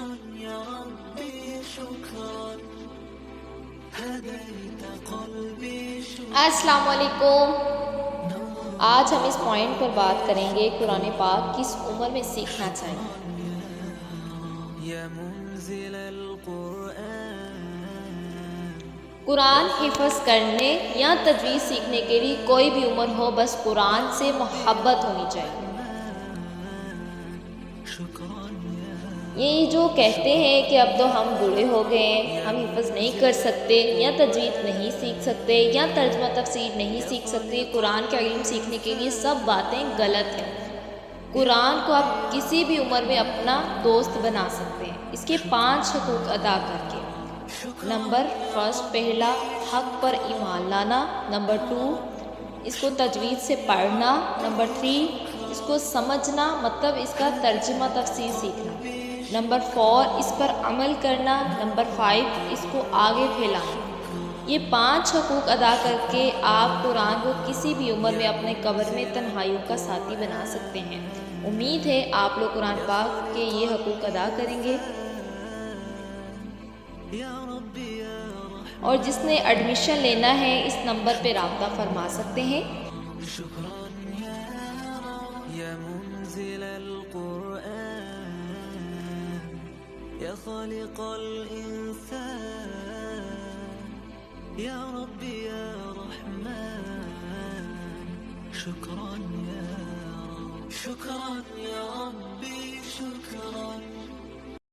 شكرا يا ربي شكرا هديت قلبي شكرا. السلام علیکم. آج ہم اس پوائنٹ پر بات کریں گے قرآن پاک کس عمر میں سیکھنا چاہیے. يا منزل القرآن. قرآن حفظ کرنے یا تجوید سیکھنے کے لیے کوئی بھی عمر ہو، بس قرآن سے محبت ہونی چاہیے. یہ جو کہتے ہیں کہ اب تو ہم بوڑھے ہو گئے ہیں، ہم حفظ نہیں کر سکتے یا تجوید نہیں سیکھ سکتے یا ترجمہ تفسیر نہیں سیکھ سکتے، قرآن کا علم سیکھنے کے لیے سب باتیں غلط ہیں. قرآن کو آپ کسی بھی عمر میں اپنا دوست بنا سکتے ہیں، اس کے 5 حقوق ادا کر کے. نمبر 1، پہلا حق پر ایمان لانا. نمبر 2، اس کو تجوید سے پڑھنا. نمبر 3، اس کو سمجھنا مطلب اس کا ترجمہ تفسیر سیکھنا. نمبر 4، اس پر عمل کرنا. نمبر 5، اس کو آگے پھیلانا. یہ 5 حقوق ادا کر کے آپ قرآن کو کسی بھی عمر میں اپنے قبر میں تنہائیوں کا ساتھی بنا سکتے ہیں. امید ہے آپ لوگ قرآن پاک کے یہ حقوق ادا کریں گے. اور جس نے ایڈمیشن لینا ہے اس نمبر پہ رابطہ فرما سکتے ہیں. يا منزل القرآن يا خالق الإنسان يا ربي يا رحمن شكرا يا رب. شكرا يا ربي شكرا